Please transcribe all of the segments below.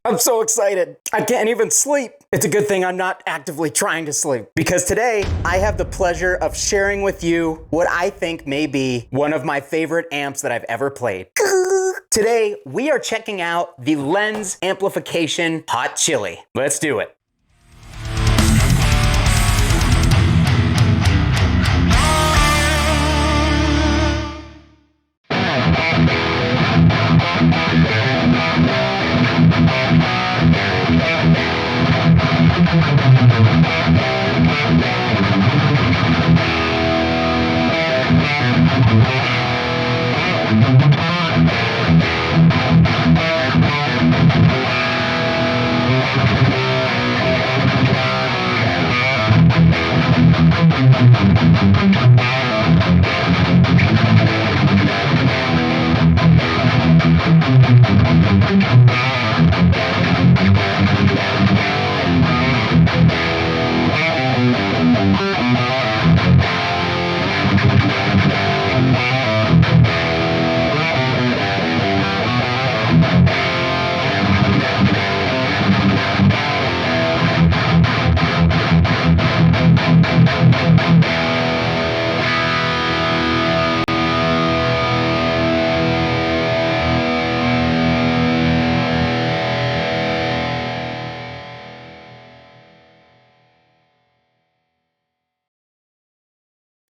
I'm so excited. I can't even sleep. It's a good thing I'm not actively trying to sleep, because today I have the pleasure of sharing with you what I think may be one of my favorite amps that I've ever played. Today, we are checking out the Lens Amplification Hot Chili. Let's do it.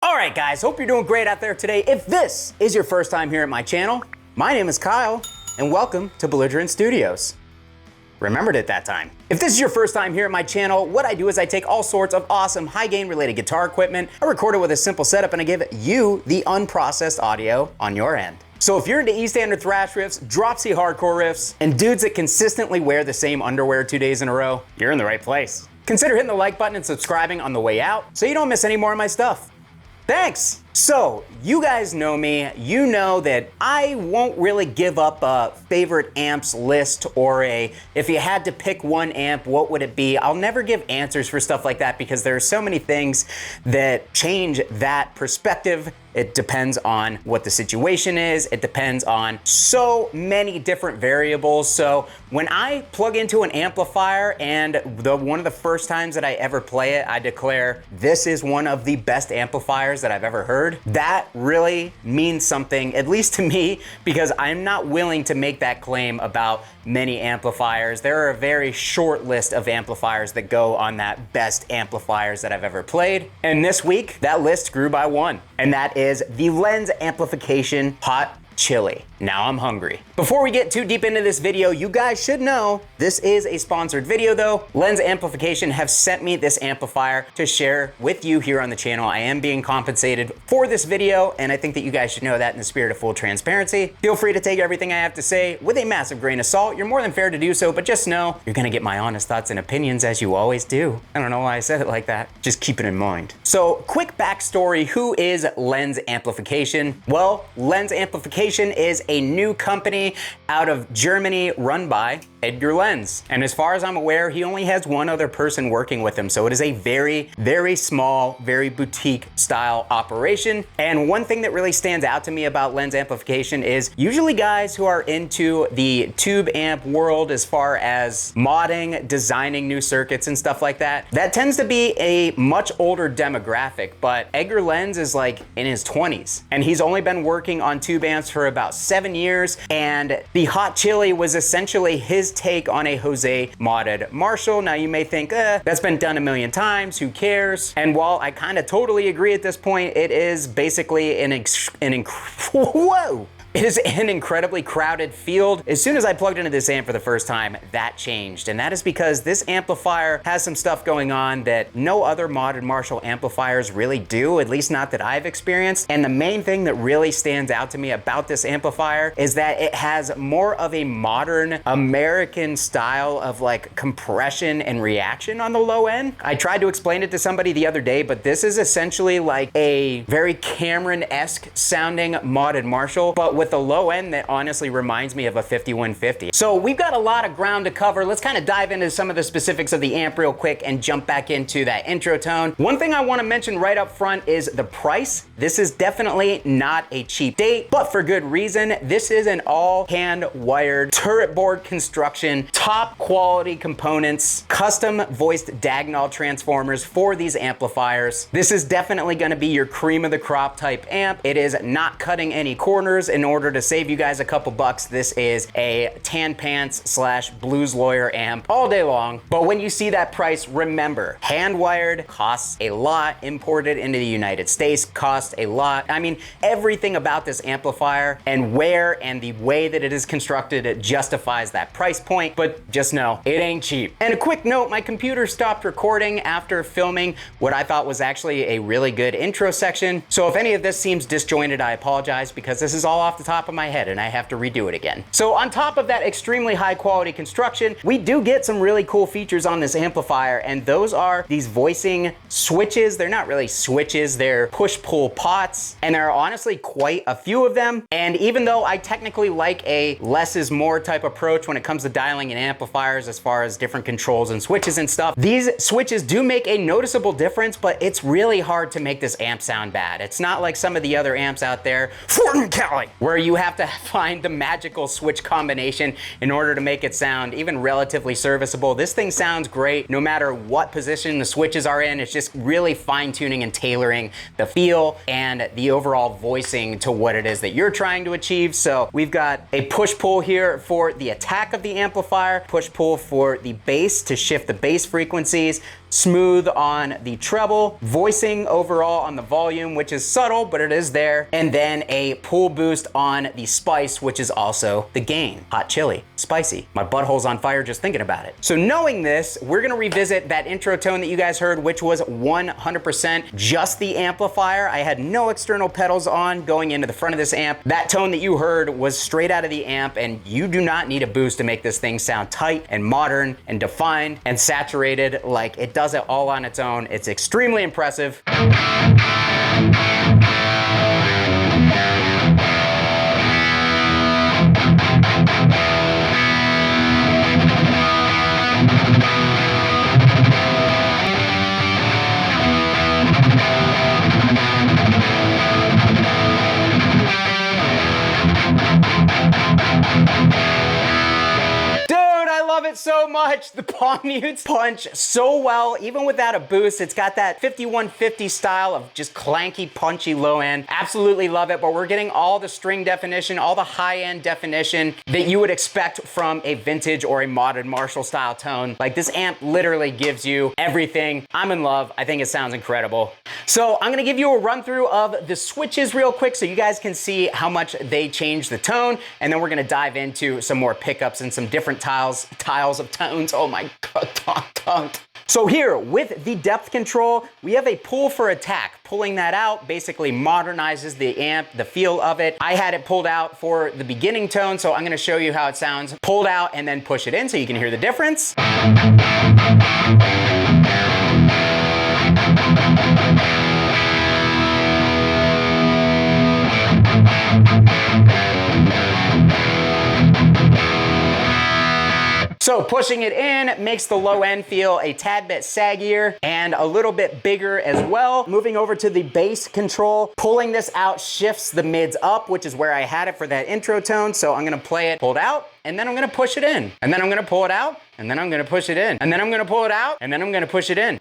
Alright guys, hope you're doing great out there today. If this is your first time here at my channel, my name is Kyle, and welcome to Belligerent Studios. Remembered it that time. If this is your first time here at my channel, what I do is I take all sorts of awesome high gain related guitar equipment, I record it with a simple setup, and I give you the unprocessed audio on your end. So if you're into E-standard thrash riffs, drop C hardcore riffs, and dudes that consistently wear the same underwear 2 days in a row, you're in the right place. Consider hitting the like button and subscribing on the way out so you don't miss any more of my stuff. Thanks! So, you guys know me, you know that I won't really give up a favorite amps list or if you had to pick one amp, what would it be? I'll never give answers for stuff like that because there are so many things that change that perspective. It depends on what the situation is. It depends on so many different variables. So when I plug into an amplifier and one of the first times that I ever play it, I declare this is one of the best amplifiers that I've ever heard. That really means something, at least to me, because I'm not willing to make that claim about many amplifiers. There are a very short list of amplifiers that go on that best amplifiers that I've ever played. And this week, that list grew by one, and that is the Lens Amplification Hot Chili. Now I'm hungry. Before we get too deep into this video, you guys should know this is a sponsored video though. Lens Amplification have sent me this amplifier to share with you here on the channel. I am being compensated for this video, and I think that you guys should know that in the spirit of full transparency. Feel free to take everything I have to say with a massive grain of salt. You're more than fair to do so, but just know you're gonna get my honest thoughts and opinions as you always do. I don't know why I said it like that. Just keep it in mind. So quick backstory, who is Lens Amplification? Well, Lens Amplification is a new company out of Germany run by Edgar Lenz. And as far as I'm aware, he only has one other person working with him. So it is a very, very small, very boutique style operation. And one thing that really stands out to me about Lens Amplification is usually guys who are into the tube amp world as far as modding, designing new circuits and stuff like that, that tends to be a much older demographic. But Edgar Lenz is like in his 20s and he's only been working on tube amps for about 7 years. And the Hot Chili was essentially his take on a Jose modded Marshall. Now you may think, that's been done a million times, who cares? And while I kind of totally agree at this point, it is basically whoa! It is an incredibly crowded field. As soon as I plugged into this amp for the first time, that changed. And that is because this amplifier has some stuff going on that no other modded Marshall amplifiers really do, at least not that I've experienced. And the main thing that really stands out to me about this amplifier is that it has more of a modern American style of like compression and reaction on the low end. I tried to explain it to somebody the other day, but this is essentially like a very Cameron-esque sounding modded Marshall, but with with a low end that honestly reminds me of a 5150. So we've got a lot of ground to cover. Let's kind of dive into some of the specifics of the amp real quick and jump back into that intro tone. One thing I want to mention right up front is the price. This is definitely not a cheap date, but for good reason. This is an all hand wired turret board construction, top quality components, custom voiced Dagnall transformers for these amplifiers. This is definitely going to be your cream of the crop type amp. It is not cutting any corners. In order to save you guys a couple bucks, this is a tan pants / blues lawyer amp all day long. But when you see that price, remember, hand wired costs a lot. Imported into the United States costs a lot. I mean, everything about this amplifier and where and the way that it is constructed, it justifies that price point, but just know it ain't cheap. And a quick note, my computer stopped recording after filming what I thought was actually a really good intro section. So if any of this seems disjointed, I apologize, because this is all off the top of my head and I have to redo it again. So on top of that extremely high quality construction, we do get some really cool features on this amplifier, and those are these voicing switches. They're not really switches, they're push-pull pots, and there are honestly quite a few of them. And even though I technically like a less is more type approach when it comes to dialing in amplifiers as far as different controls and switches and stuff, these switches do make a noticeable difference, but it's really hard to make this amp sound bad. It's not like some of the other amps out there, where you have to find the magical switch combination in order to make it sound even relatively serviceable. This thing sounds great no matter what position the switches are in. It's just really fine-tuning and tailoring the feel and the overall voicing to what it is that you're trying to achieve. So we've got a push-pull here for the attack of the amplifier, push-pull for the bass to shift the bass frequencies, smooth on the treble, voicing overall on the volume, which is subtle, but it is there, and then a pull boost on the spice, which is also the gain. Hot chili, spicy. My butthole's on fire just thinking about it. So knowing this, we're gonna revisit that intro tone that you guys heard, which was 100% just the amplifier. I had no external pedals on going into the front of this amp. That tone that you heard was straight out of the amp, and you do not need a boost to make this thing sound tight and modern and defined and saturated. Like, it does it all on its own. It's extremely impressive. So much. The palm mutes punch so well, even without a boost. It's got that 5150 style of just clanky, punchy low end. Absolutely love it, but we're getting all the string definition, all the high-end definition that you would expect from a vintage or a modern Marshall style tone. Like, this amp literally gives you everything. I'm in love. I think it sounds incredible. So I'm gonna give you a run through of the switches real quick so you guys can see how much they change the tone, and then we're gonna dive into some more pickups and some different tiles of tones. Oh my God. So here with the depth control, we have a pull for attack. Pulling that out basically modernizes the amp, the feel of it. I had it pulled out for the beginning tone, so I'm gonna show you how it sounds pulled out and then push it in so you can hear the difference. So pushing it in makes the low end feel a tad bit saggier and a little bit bigger as well. Moving over to the bass control, pulling this out shifts the mids up, which is where I had it for that intro tone. So I'm gonna play it pulled out, and then I'm gonna push it in. And then I'm gonna pull it out, and then I'm gonna push it in. And then I'm gonna pull it out, and then I'm gonna push it in.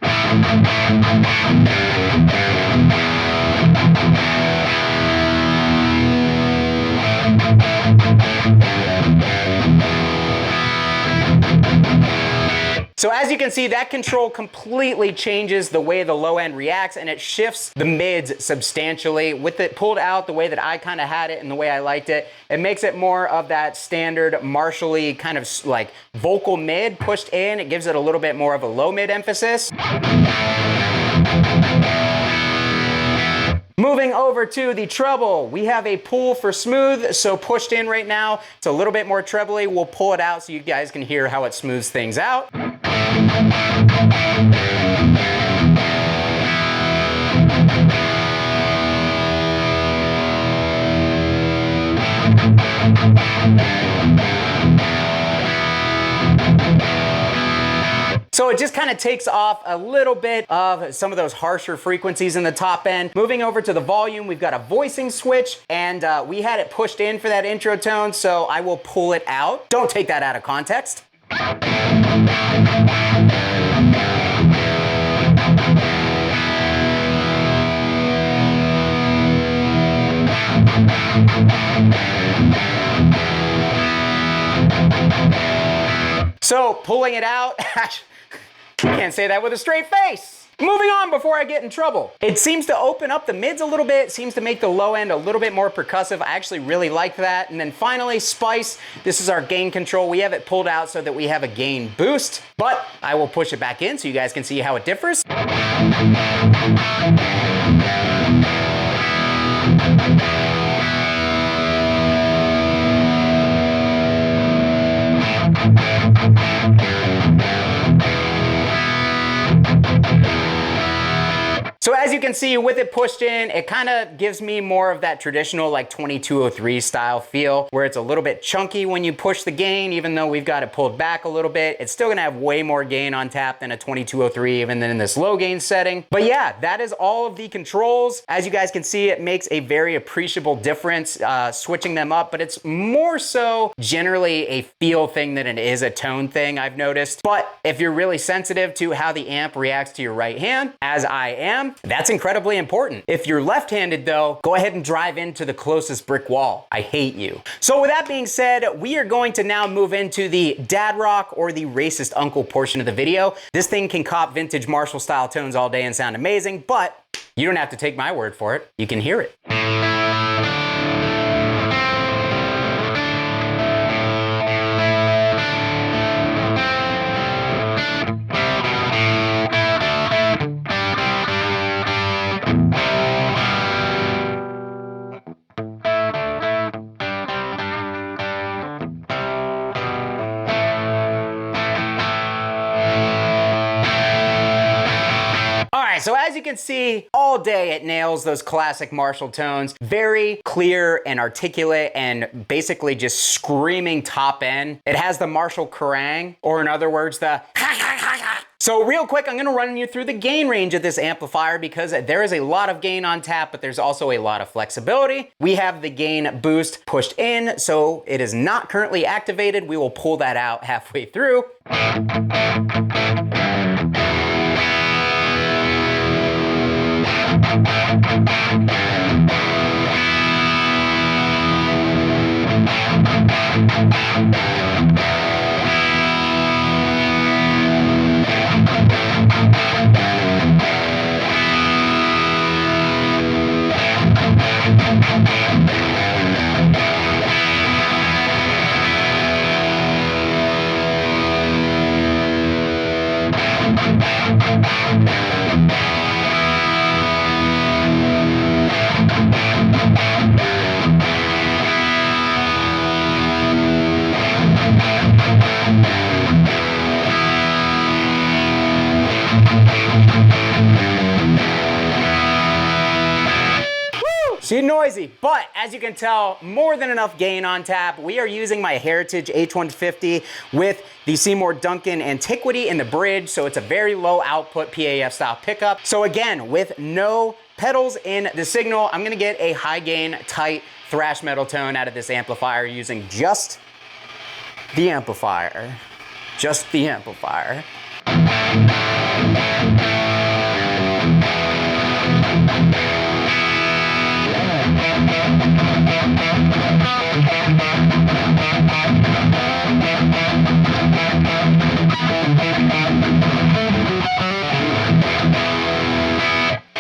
So as you can see, that control completely changes the way the low end reacts, and it shifts the mids substantially. With it pulled out the way that I kind of had it and the way I liked it, it makes it more of that standard Marshall-y kind of like vocal mid pushed in. It gives it a little bit more of a low mid emphasis. Moving over to the treble, we have a pull for smooth, so pushed in right now. It's a little bit more trebly. We'll pull it out so you guys can hear how it smooths things out. So it just kind of takes off a little bit of some of those harsher frequencies in the top end. Moving over to the volume, we've got a voicing switch, and we had it pushed in for that intro tone, so I will pull it out. Don't take that out of context. So pulling it out, can't say that with a straight face. Moving on before I get in trouble. It seems to open up the mids a little bit, seems to make the low end a little bit more percussive. I actually really like that. And then finally, Spice. This is our gain control. We have it pulled out so that we have a gain boost, but I will push it back in so you guys can see how it differs. So as you can see, with it pushed in, it kind of gives me more of that traditional like 2203 style feel, where it's a little bit chunky when you push the gain. Even though we've got it pulled back a little bit, it's still gonna have way more gain on tap than a 2203, even than in this low gain setting. But yeah, that is all of the controls. As you guys can see, it makes a very appreciable difference switching them up, but it's more so generally a feel thing than it is a tone thing, I've noticed. But if you're really sensitive to how the amp reacts to your right hand, as I am, that's incredibly important. If you're left-handed though, go ahead and drive into the closest brick wall. I hate you. So with that being said, we are going to now move into the dad rock or the racist uncle portion of the video. This thing can cop vintage Marshall style tones all day and sound amazing, but you don't have to take my word for it. You can hear it. So as you can see, all day it nails those classic Marshall tones. Very clear and articulate and basically just screaming top end. It has the Marshall Kerrang, or in other words, the So real quick, I'm gonna run you through the gain range of this amplifier because there is a lot of gain on tap, but there's also a lot of flexibility. We have the gain boost pushed in, so it is not currently activated. We will pull that out halfway through. She's noisy, but as you can tell, more than enough gain on tap. We are using my Heritage H150 with the Seymour Duncan Antiquity in the bridge, so it's a very low output PAF style pickup. So again, with no pedals in the signal, I'm gonna get a high gain, tight thrash metal tone out of this amplifier using just the amplifier. Just the amplifier.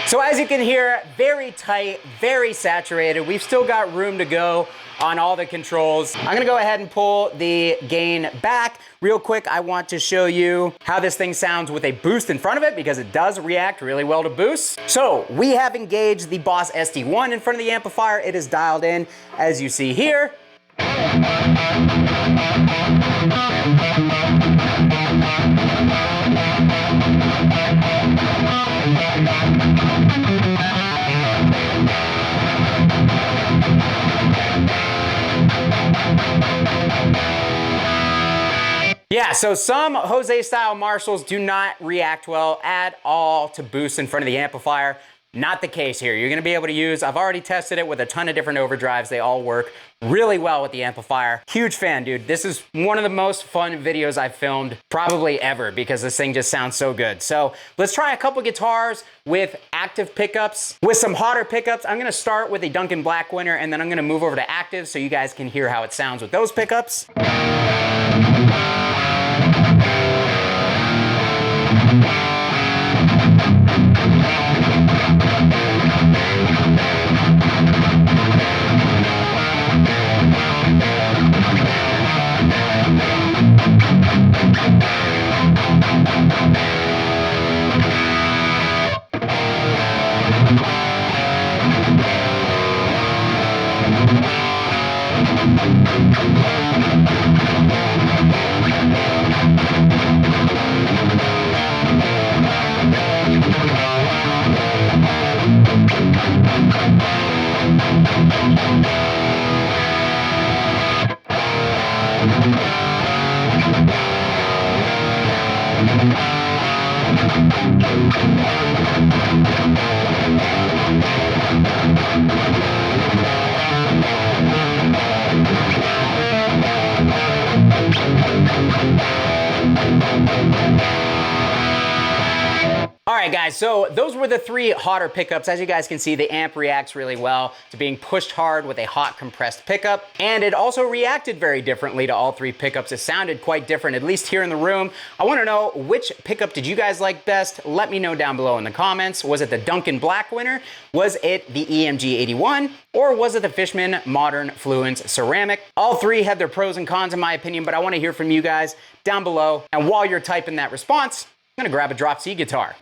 So as you can hear, very tight, very saturated. We've still got room to go on all the controls. I'm gonna go ahead and pull the gain back. Real quick, I want to show you how this thing sounds with a boost in front of it because it does react really well to boosts. So we have engaged the Boss SD1 in front of the amplifier. It is dialed in, as you see here. Yeah, so some Jose style Marshalls do not react well at all to boost in front of the amplifier. Not the case here. You're gonna be able to use, I've already tested it with a ton of different overdrives. They all work really well with the amplifier. Huge fan, dude. This is one of the most fun videos I've filmed probably ever because this thing just sounds so good. So let's try a couple guitars with active pickups, with some hotter pickups. I'm gonna start with a Duncan Black Winter and then I'm gonna move over to active so you guys can hear how it sounds with those pickups. All right, guys, so those were the three hotter pickups. As you guys can see, the amp reacts really well to being pushed hard with a hot compressed pickup, and it also reacted very differently to all three pickups. It sounded quite different, at least here in the room. I wanna know, which pickup did you guys like best? Let me know down below in the comments. Was it the Duncan Black Winter? Was it the EMG 81? Or was it the Fishman Modern Fluence Ceramic? All three had their pros and cons in my opinion, but I wanna hear from you guys down below. And while you're typing that response, I'm gonna grab a drop C guitar.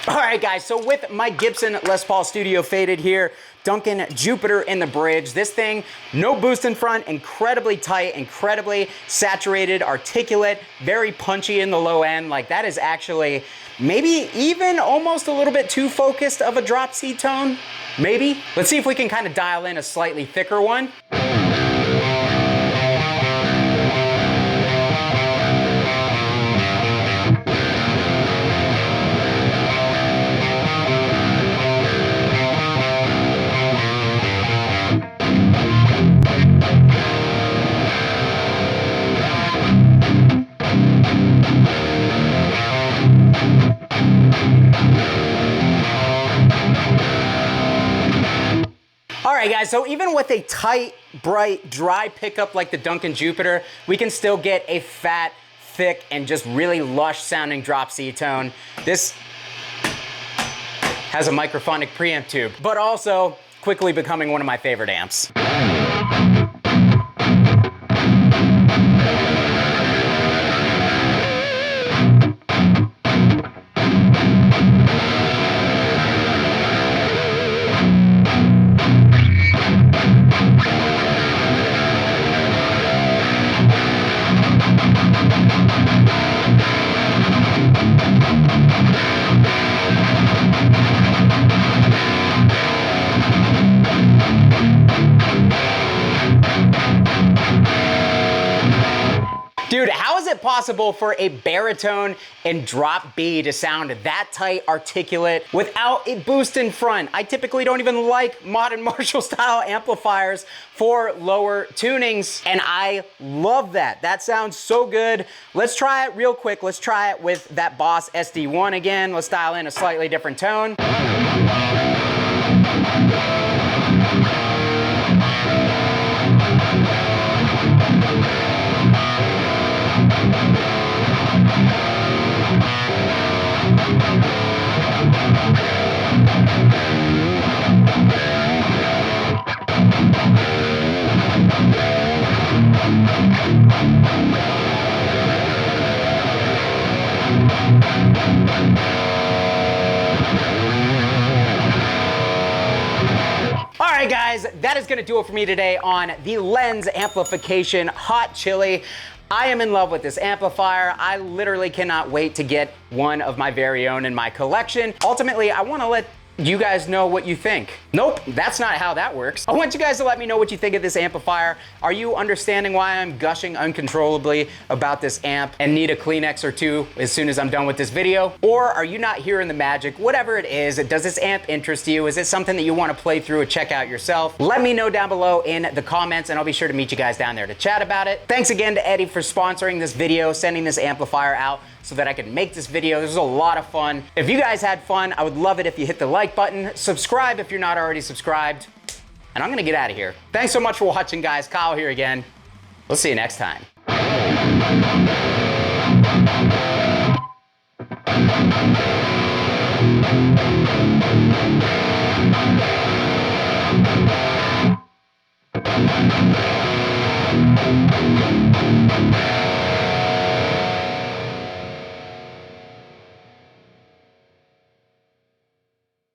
All right, guys, so with my Gibson Les Paul Studio Faded here, Duncan Jupiter in the bridge. This thing, no boost in front, incredibly tight, incredibly saturated, articulate, very punchy in the low end. Like, that is actually maybe even almost a little bit too focused of a drop C tone, maybe. Let's see if we can kind of dial in a slightly thicker one. All right, guys, so even with a tight, bright, dry pickup like the Duncan Jupiter, we can still get a fat, thick, and just really lush sounding drop C tone. This has a microphonic preamp tube, but also quickly becoming one of my favorite amps. Dude, how is it possible for a baritone and drop B to sound that tight, articulate, without a boost in front? I typically don't even like modern Marshall style amplifiers for lower tunings, and I love that. That sounds so good. Let's try it real quick. Let's try it with that Boss SD1 again. Let's dial in a slightly different tone. guys, that is gonna do it for me today on the Lens Amplification Hot Chili. I am in love with this amplifier. I literally cannot wait to get one of my very own in my collection. Ultimately, I wanna let you guys know what you think. Nope, that's not how that works. I want you guys to let me know what you think of this amplifier. Are you understanding why I'm gushing uncontrollably about this amp and need a Kleenex or two as soon as I'm done with this video? Or are you not hearing the magic? Whatever it is, does this amp interest you? Is it something that you want to play through and check out yourself? Let me know down below in the comments and I'll be sure to meet you guys down there to chat about it. Thanks again to Eddie for sponsoring this video, sending this amplifier out so that I could make this video. This was a lot of fun. If you guys had fun, I would love it if you hit the like button, subscribe if you're not already subscribed, and I'm gonna get out of here. Thanks so much for watching, guys. Kyle here again. We'll see you next time.